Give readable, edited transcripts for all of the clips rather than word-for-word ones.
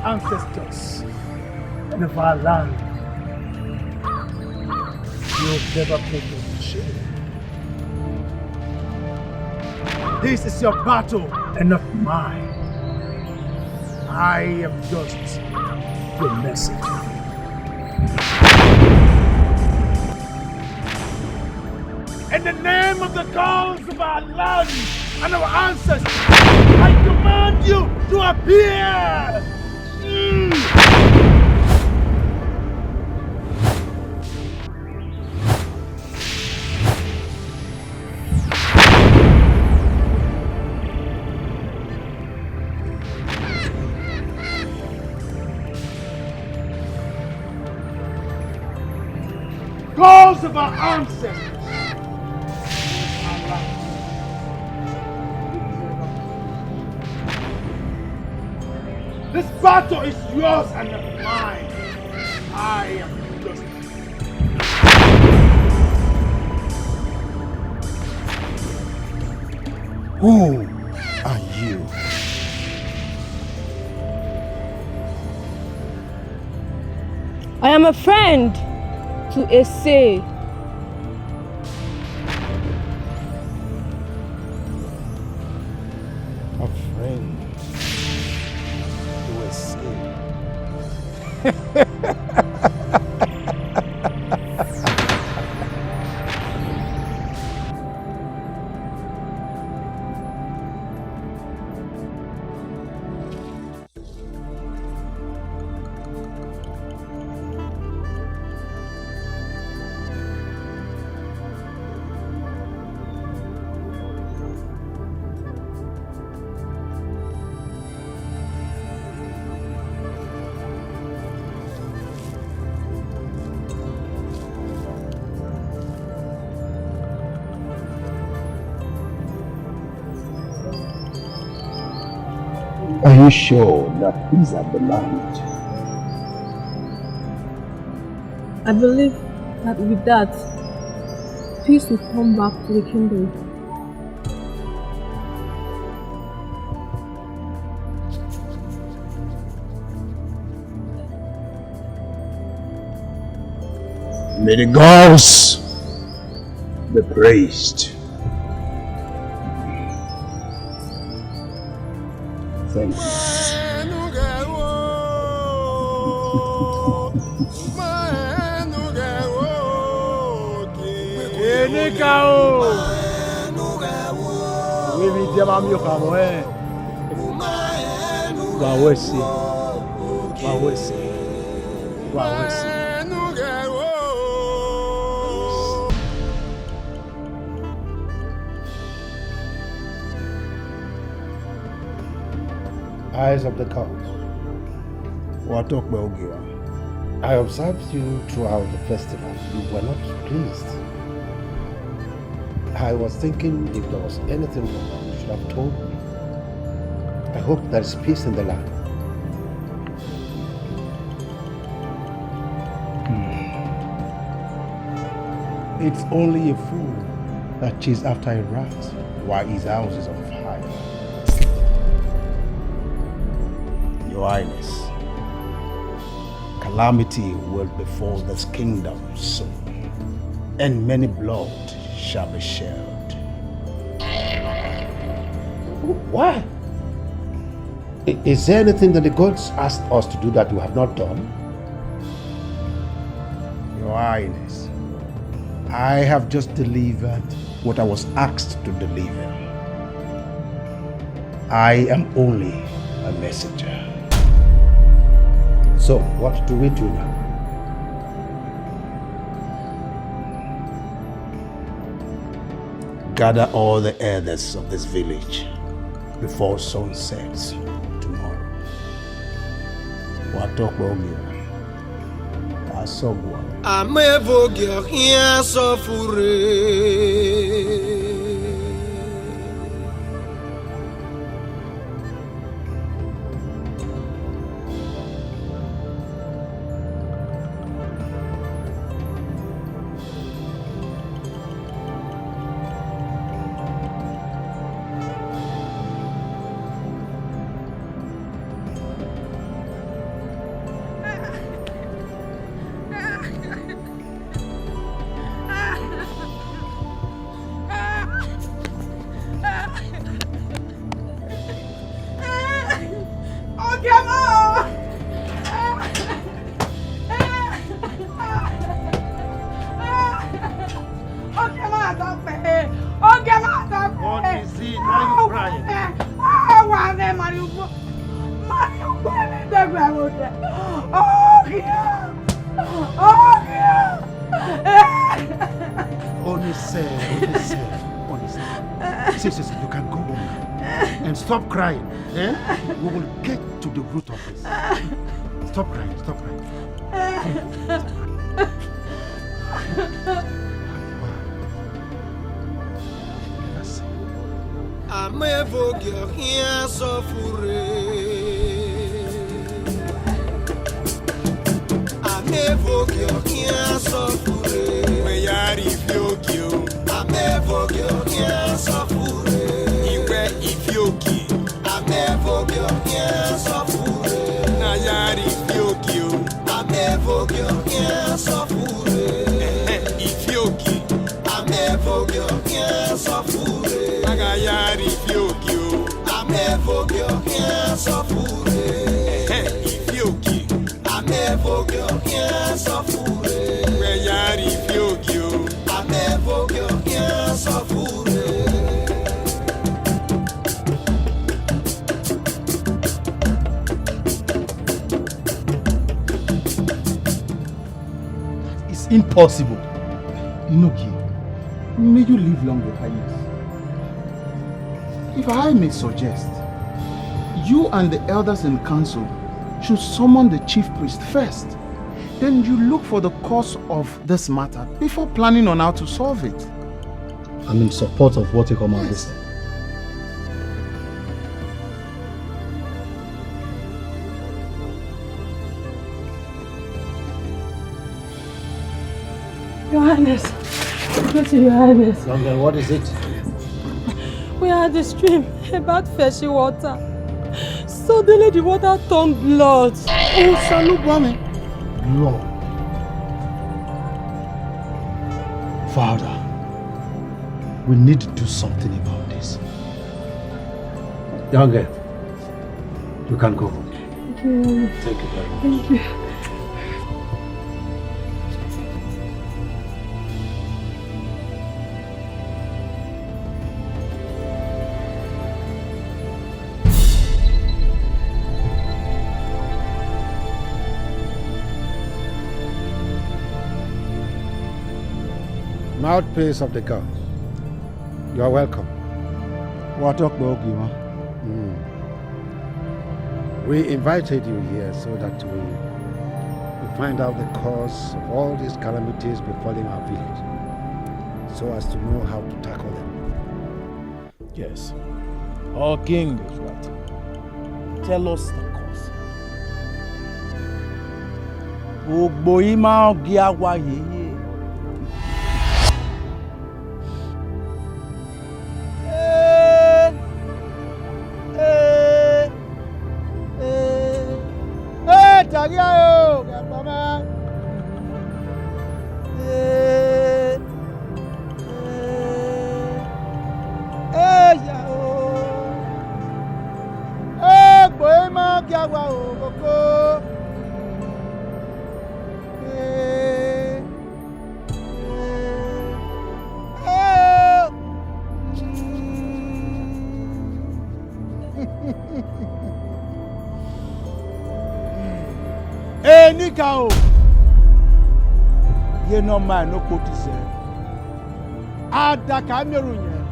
Ancestors and of our land, you've never put them to shame. This is your battle and not mine. I am just the messenger. In the name of the gods of our land and our ancestors, I command you to appear! Gods of our ancestors! This battle is yours and not mine. I am just. Who are you? I am a friend to Ese. Are you sure that these are the land? I believe that with that, peace will come back to the kingdom. May the gods be praised. Thank you. Eyes of the gods, What talk about Ogie? I observed you throughout the festival. You were not pleased. I was thinking if there was anything wrong, you should have told me. I hope there is peace in the land. It's only a fool that chases after a rat while his house is on fire. Your Highness, calamity will befall this kingdom soon, and many blood shall be shed. Why? Is there anything that the gods asked us to do that we have not done? Your Highness, I have just delivered what I was asked to deliver. I am only a messenger. So, what do we do now? Gather all the elders of this village before sun sets tomorrow. What talk about you? Amevogue rien s'offre. Sis, you can go home now. And stop crying. Eh? We will get to the root of this. Stop crying, stop crying. Amevogue rien s'offre. Amevogue rien s'offre. Mais arrive Ogie. Amevogue rien s'offre. Iwe Ogie. Amevogue rien s'offre. Nayari Ogie. Amevogue rien s'offre. Ogie. Amevogue rien s'offre. Nayari Ogie. Amevogue rien s'offre. Ogie. Amevogue rien s'offre. Nayari Ogie. Amevogue rien s'offre. It's impossible. Inogi, may you live long, Your Highness. If I may suggest, you and the elders in council should summon the chief priest first. Then you look for the cause of this matter before planning on how to solve it. I'm in support of what Ikoma has said. Your Highness. Your Highness. London, what is it? We are at the stream about fetching water. Suddenly the water turned blood. Oh, Salubame. Blood. Father, we need to do something about this. Young girl, you can go home. Thank you. Thank you very much. Thank you. Mouthpiece of the gods. You are welcome. What up, Ogie? We invited you here so that we find out the cause of all these calamities befalling our village, so as to know how to tackle them. Yes. Our king is right. Tell us the cause. Gbogbo yín máa ń gé àwa yèyé. Tàgé o, kẹ̀pọ̀ mọ́. Yà o. Gbogbo yín máa ń gé àwa o, kókó. Níkà o, yé náà máa ní kó ti sẹ́, àdàkà mẹ́rù yẹn.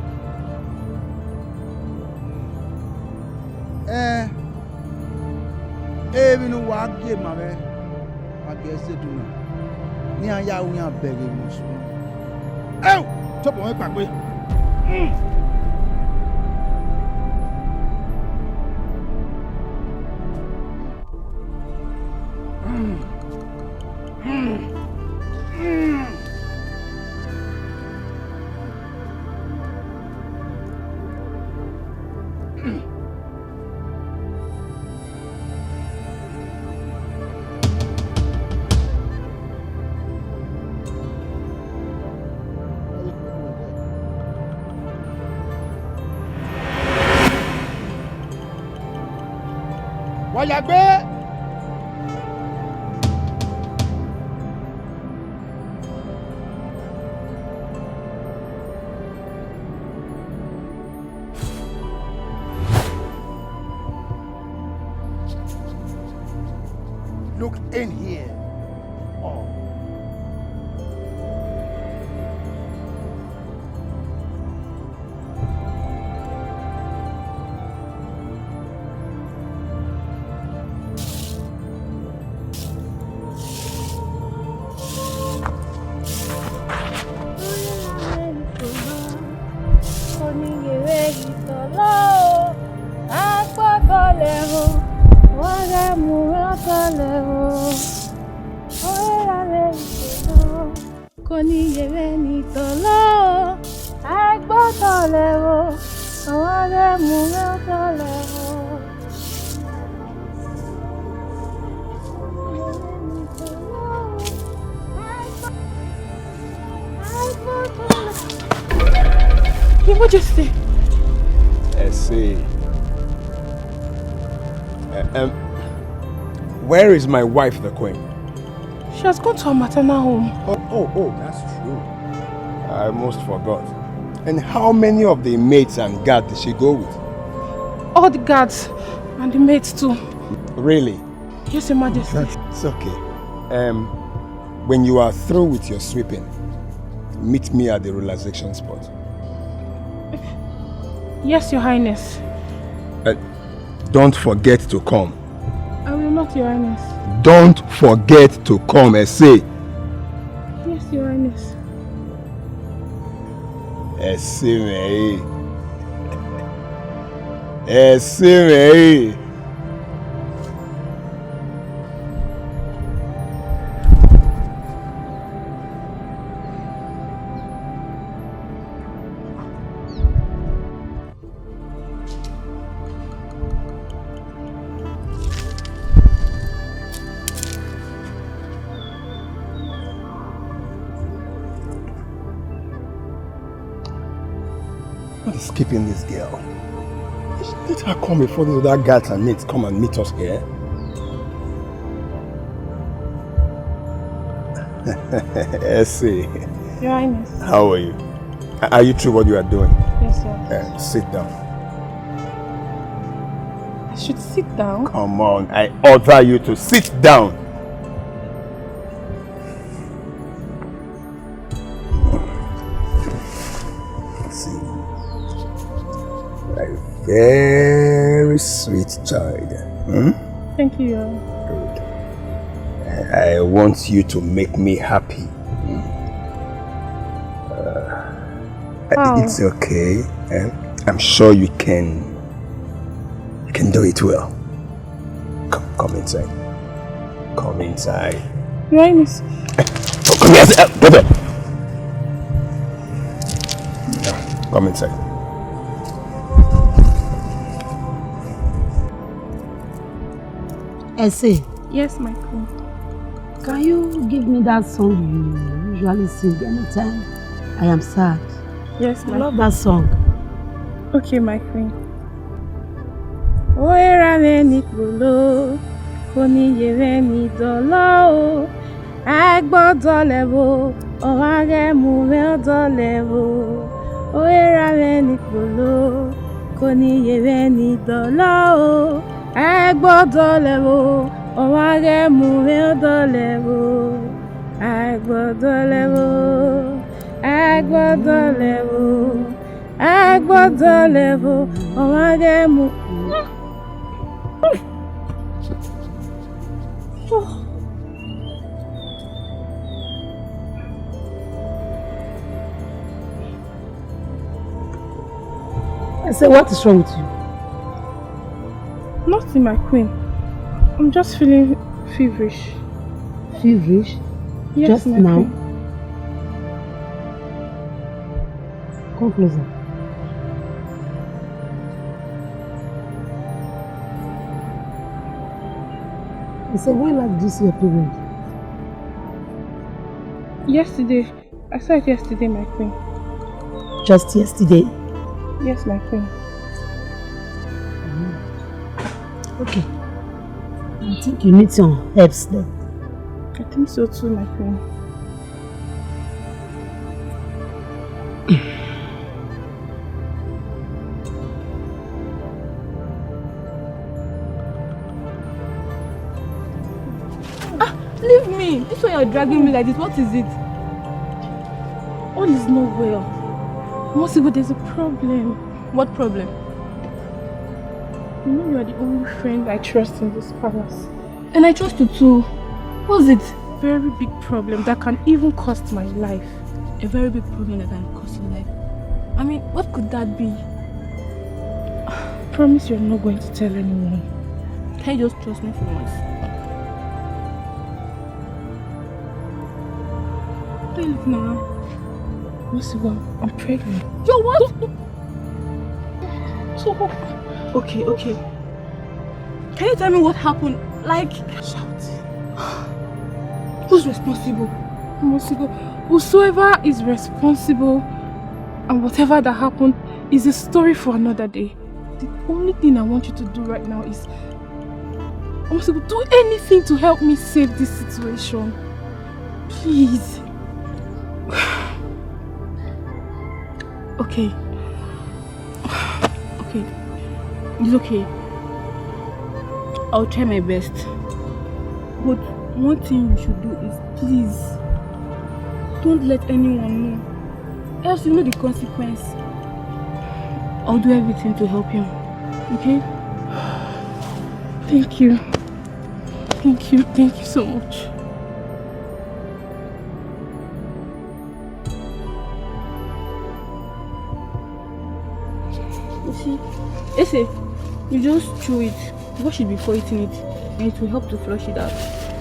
Èmi ni wàá gé màmẹ́, wàá gé ẹsẹ̀ dùn náà, ní àyà òun yà bẹ̀rẹ̀ mọ̀sùn. Tọ́pọ̀ wọn gbàgbé. Wàyàgbé. Look in here. What you say? I see. Where is my wife, the queen? She has gone to her maternal home. Oh, that's true. I almost forgot. And how many of the maids and guards did she go with? All the guards and the maids too. Really? Yes, Your Majesty. It's okay. When you are through with your sweeping, meet me at the relaxation spot. Yes, Your Highness. Don't forget to come. I will not, Your Highness. Don't forget to come, I say. Yes, Your Highness. Esime. is keeping this girl? Let her come before these other guys and mates come and meet us here. Essie. Your Highness. How are you? Are you true what you are doing? Yes, sir. Sit down. I should sit down? Come on, I order you to sit down. See, a very sweet child. Thank you. Good. I want you to make me happy. It's okay. I'm sure you can do it well. Come inside. Come inside. Your Highness. Come here. Brother. Come inside. Essie. Yes, my queen. Can you give me that song you usually sing anytime I am sad? Yes, I love that song. Okay, my queen. Oera veni kulo, koni ye veni dolo, agbodo lewo, owage mu me dolewo. Oera veni kulo, koni ye veni dolo, agbodo lewo, owage mu me dolewo, agbodo lewo, agbodo lewo, agbodo lewo, owage mu. I said, what is wrong with you? Nothing, my queen. I'm just feeling feverish. Feverish? Yes, just my now? queen. Come closer. I said, when last did you see your period? Yesterday. I saw it yesterday, my queen. Just yesterday? Yes, my queen. Okay. I think you need some herbs then. I think so too, my queen. Leave me! This way you're dragging me like this, what is it? All is not well. Mosigo, there's a problem. What problem? You know you are the only friend I trust in this palace. And I trust you too. What's it? Very big problem that can even cost my life. A very big problem that can cost your life. I mean, what could that be? Promise you're not going to tell anyone. Can you just trust me for once? What are you looking around? Mosigo, I'm pregnant. Yo, what? So, okay. Can you tell me what happened? Like, shout. Who's responsible? Mosigo, whosoever is responsible and whatever that happened is a story for another day. The only thing I want you to do right now is Mosigo, do anything to help me save this situation. Please. Okay. It's okay. I'll try my best. But one thing you should do is please don't let anyone know. Else you know the consequence. I'll do everything to help you. Okay? Thank you. Thank you so much. You see, Ese, you just chew it. Wash it before eating it, and it will help to flush it out.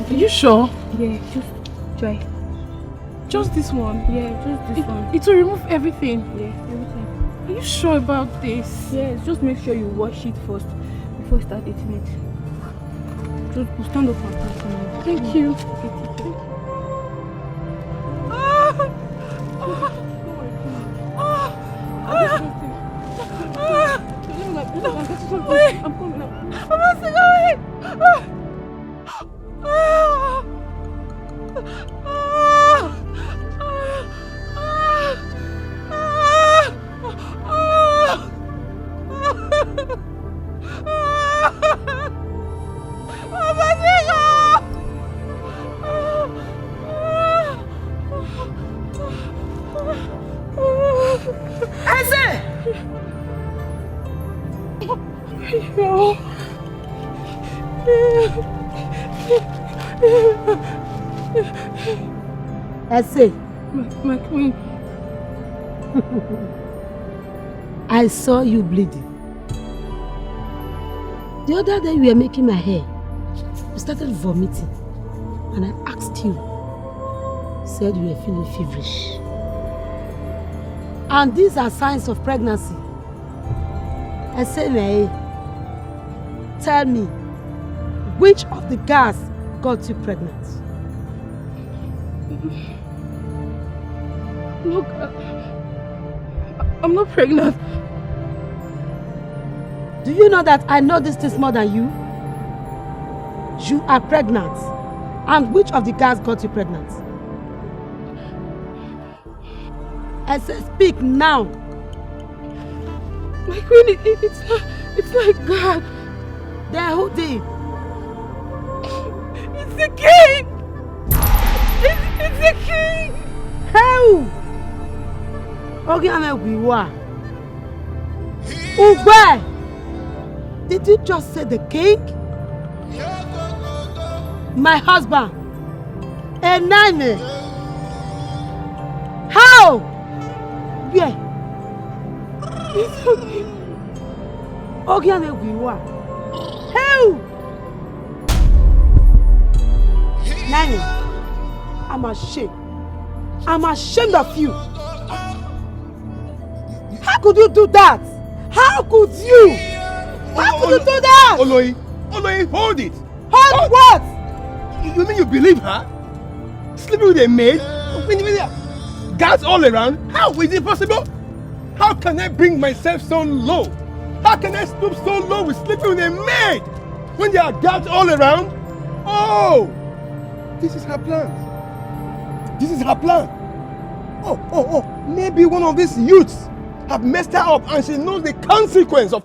Are you sure? Yeah, just try. Just this one? Yeah, just this one. It will remove everything? Yeah, everything. Are you sure about this? Yes, just make sure you wash it first before you start eating it. Just stand up and start eating it. Thank you. Okay, take care. Wait! I'm coming out. I'm not going! Essay. My queen. I saw you bleeding. The other day you were making my hair. You started vomiting. And I asked you. You said you were feeling feverish. And these are signs of pregnancy. Essay, tell me, which of the gas got you pregnant? Look, I'm not pregnant. Do you know that I know this things more than you? You are pregnant. And which of the gas got you pregnant? I said, speak now. My queen, it's not God. Then who did? It's the king! It's the king! How? Ogie Amewiwa. Ugbe! Did you just say the king? My husband? A name? How? Where? It's okay. Ogie Amewiwa. How? Nani, I'm ashamed. I'm ashamed of you. How could you do that? How could you? How could you do that? Oloyi, hold it. Hold what? You mean you believe her? Sleeping with a maid? Guards all around? How is it possible? How can I bring myself so low? How can I stoop so low with sleeping with a maid? When there are guards all around? Oh! This is her plan. This is her plan. Oh, maybe one of these youths have messed her up and she knows the consequence of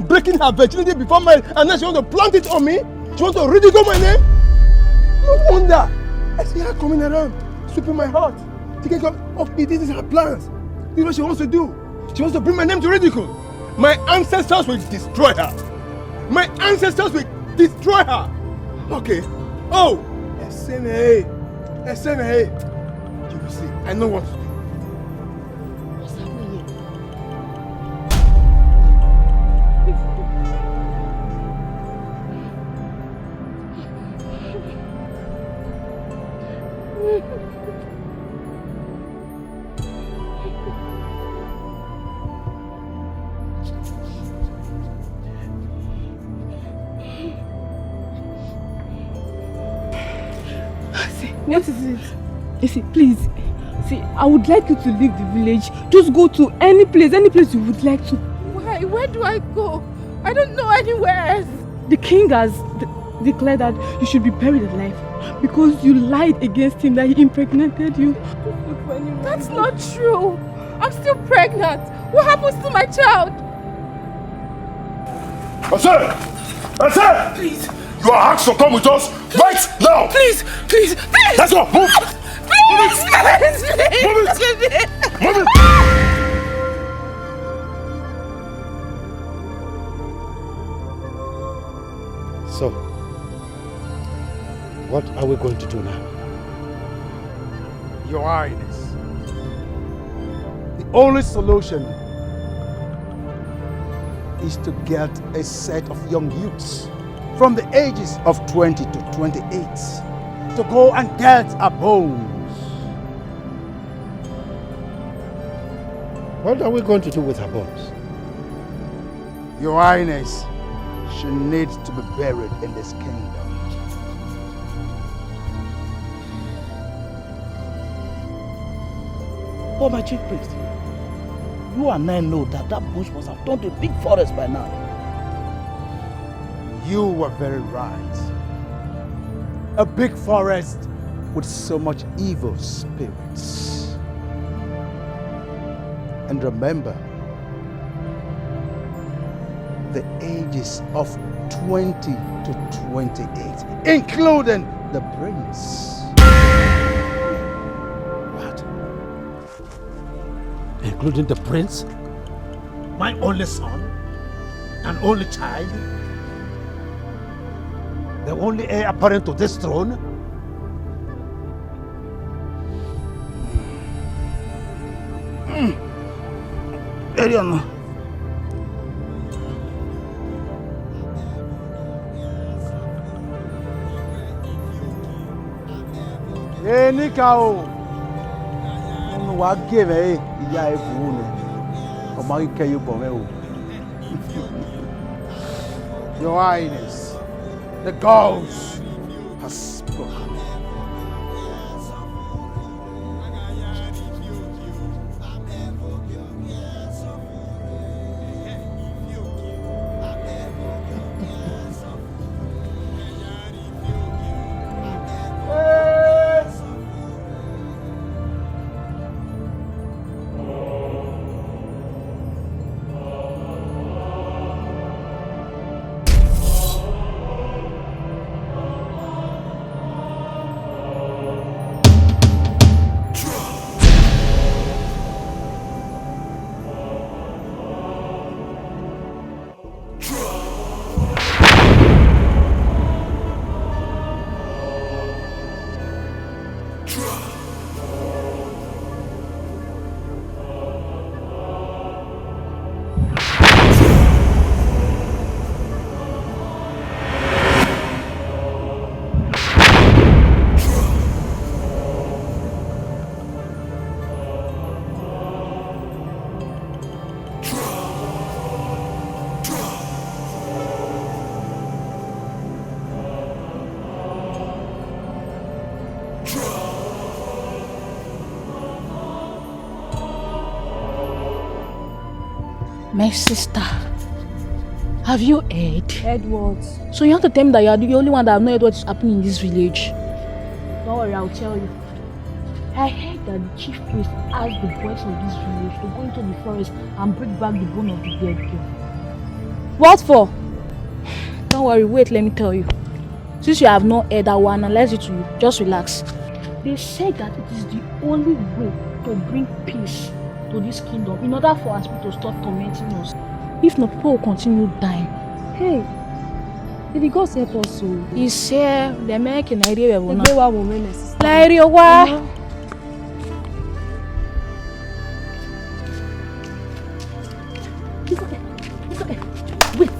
breaking her virginity before marriage, and now she wants to plant it on me? She wants to ridicule my name? No wonder. I see her coming around, sweeping my heart. Thinking of me, this is her plans. This is what she wants to do. She wants to bring my name to ridicule. My ancestors will destroy her. My ancestors will destroy her. Okay. Oh, SMA. You will see. I know what to do. What's happening here? What is it? You see, please. See, I would like you to leave the village. Just go to any place you would like to. Why? Where do I go? I don't know anywhere else. The king has declared that you should be buried alive because you lied against him that he impregnated you. That's not true. I'm still pregnant. What happens to my child? Ase! Please. You are asked to come with us right now! Please! Let's go! Move! Please! Move it! Move it! So, what are we going to do now? Your Highness, the only solution is to get a set of young youths from the ages of 20 to 28 to go and get our bones. What are we going to do with her bones? Your Highness, she needs to be buried in this kingdom. But my chief priest, you and I know that bush must have turned to a big forest by now. You were very right. A big forest with so much evil spirits. And remember, the ages of 20 to 28, including the prince. What? Including the prince? My only son? An only child? The only heir apparent to this throne? Ariana. Hey, Nikao. I'm going to give you a phone. I'm going to you for me. Your Highness, the ghost has spoken. My sister, have you heard? Heard what? So you have to tell me that you are the only one that have not heard what is happening in this village. Don't worry, I'll tell you. I heard that the chief priest asked the boys of this village to go into the forest and bring back the bone of the dead girl. What for? Don't worry, wait, let me tell you. Since you have not heard, I will analyze it to you. Just relax. They said that it is the only way to bring peace to this kingdom in order for our spirit to stop tormenting us. If not, people will continue dying. Hey, did the gods help us so? He's here, they're making an idea of one. It's okay. Wait.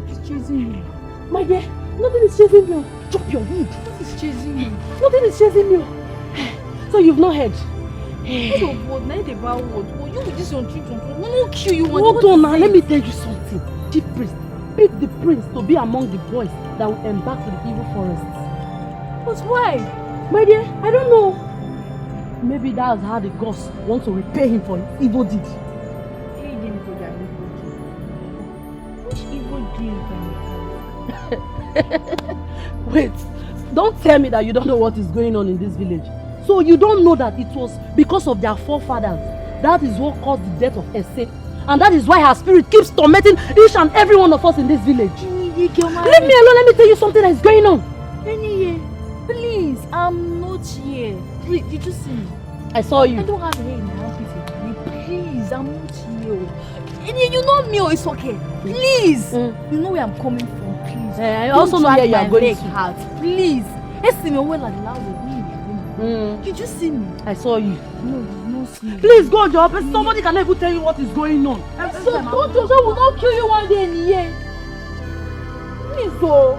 He's chasing you. My dear, nothing is chasing you. Drop your head. What is chasing you? Nothing is chasing you. So you've not heard? What of what? Not about what? You with this on treat on we won't kill you. Hold on now, let me tell you something. Chief priest, pick the prince to be among the boys that will embark to the evil forests. But why? My dear, I don't know. Maybe that's how the gods want to repay him for his evil deed. Pay them for their evil deed. Which evil deed can you Wait, don't tell me that you don't know what is going on in this village. So you don't know that it was because of their forefathers. That is what caused the death of Ese. And that is why her spirit keeps tormenting each and every one of us in this village. Leave me alone, let me tell you something that is going on. Please, I'm not here. Please, did you see me? I saw you. I don't have hair in my armpit. Please, I'm not here. You know me, it's okay. Please. You know where I'm coming from, please. I also know where you are going to. Heart. Please. See me well and loud with me. Did you see me? I saw you. No, you don't see me. Please go, Job. Somebody can even tell you what is going on. So don't Jojo will not kill you one day in the year. Please go.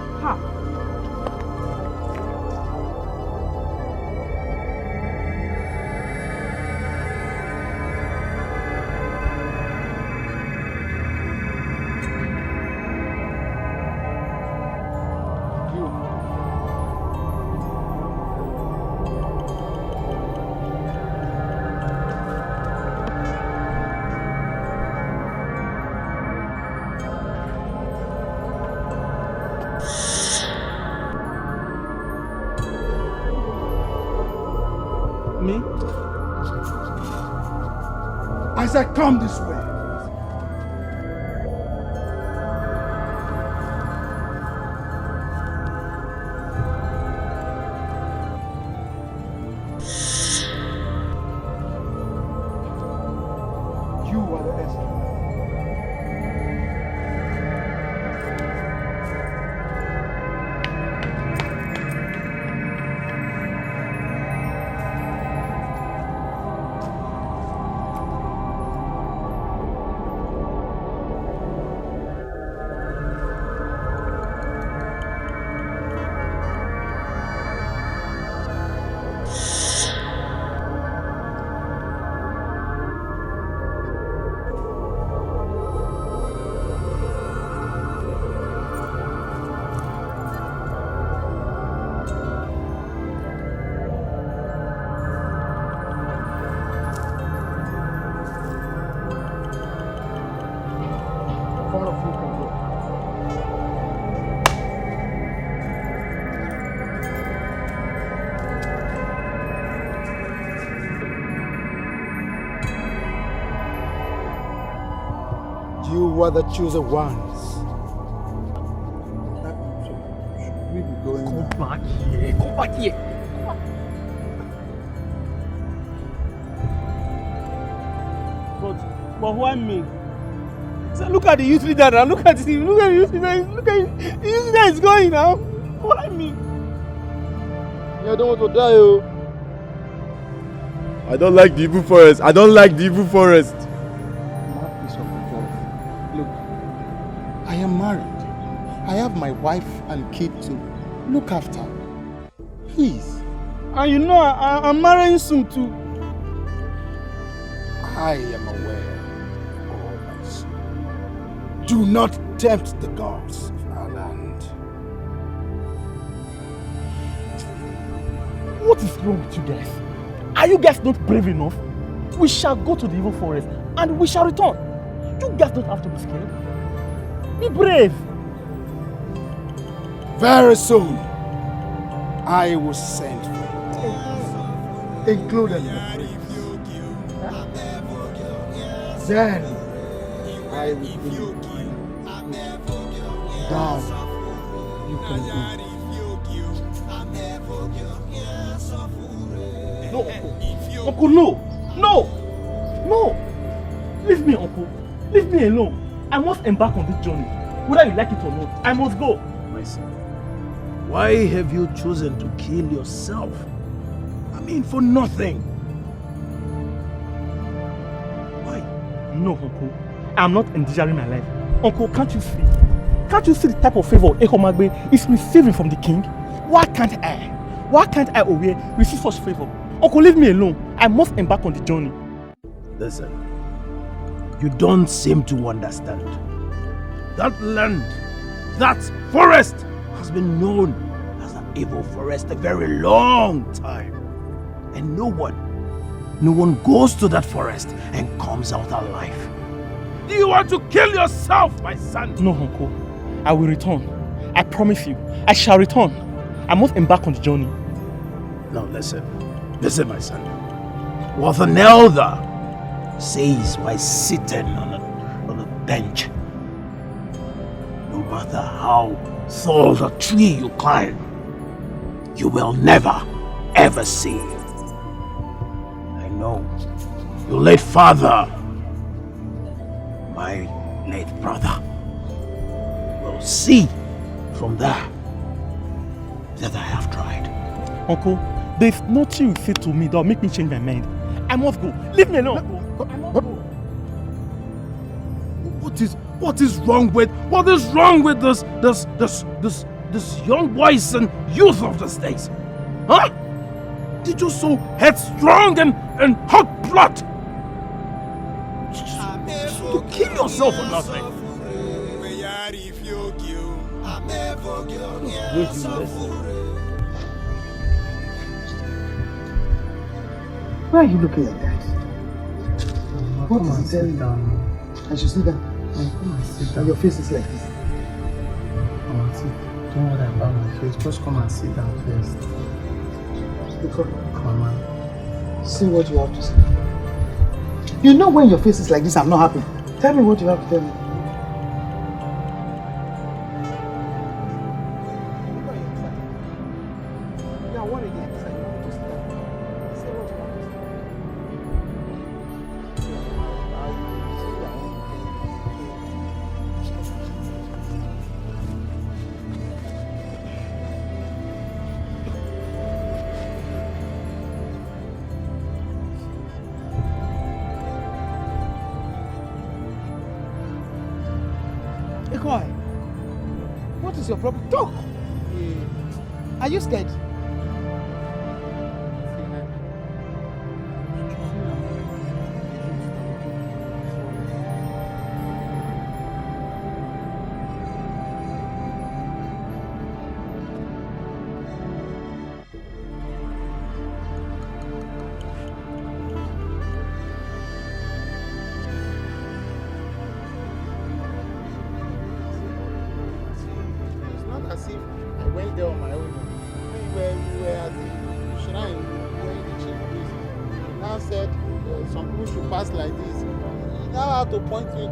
Me? I said, come this way. You are the Esther. You were the chosen ones. Should we be going now? Come back here. Come back here. But why me? So look at the youth leader now. Look at him. Look at the youth leader. Look at the youth leader is going now. Why me? Yeah, I don't want to die, oh. I don't like the evil forest. I don't like the evil forest. Look, I am married. I have my wife and kid to look after. Please. And you know I'm marrying soon too. I am aware of all this. Do not tempt the gods of our land. What is wrong with you guys? Are you guys not brave enough? We shall go to the evil forest and we shall return. You guys don't have to be scared. Be brave. Very soon, I will send for you, including the prince. Then I will bring you down. You can No, Uncle, no! No! No! Leave me, Uncle. Leave me alone. I must embark on this journey. Whether you like it or not, I must go. My son, why have you chosen to kill yourself? I mean, for nothing. Why? No, Uncle. I am not endangering my life. Uncle, can't you see? Can't you see the type of favor Ekomagbe is receiving from the king? Why can't I? Why can't I, Ogie, receive such favor? Uncle, leave me alone. I must embark on the journey. Listen, you don't seem to understand. That land, that forest, has been known as an evil forest a very long time. And no one goes to that forest and comes out alive. Do you want to kill yourself, my son? No, Uncle. I will return. I promise you. I shall return. I must embark on the journey. Now listen, my son. What an elder says while sitting on a bench. No matter how tall the tree you climb, you will never, ever see. I know your late father, my late brother, will see from there that I have tried. Uncle, there's nothing you say to me that will make me change my mind. I must go. Leave me alone, Uncle. I must go. What is wrong with this young boys and youth of these days? Huh? Did you so headstrong and hot blood to kill yourself for nothing? Why are you looking like that? What is it? Sit down. I should sit down. Come and sit down. Your face is like this. Come and sit. Don't worry about my face. Just come and sit down first. Mama, Say what you have to say. You know when your face is like this, I'm not happy. Tell me what you have to tell me. What is your problem? Talk! Are you scared?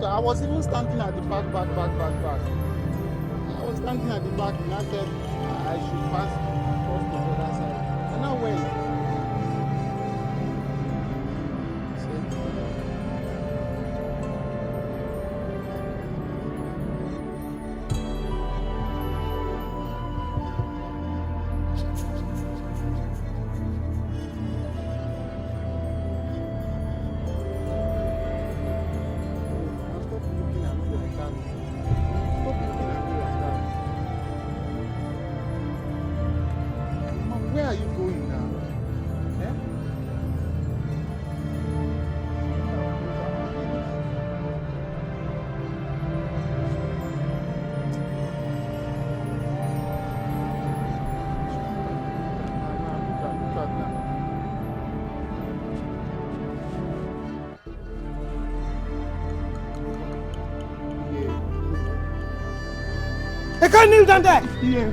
I was even standing at the back. I was standing at the back and I said I should pass across to the other side. And I went. I can't kneel down there! Yeah.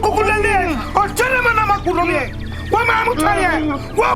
Kukulele, o chele mana makulobe. Wa ma mutaya. Wa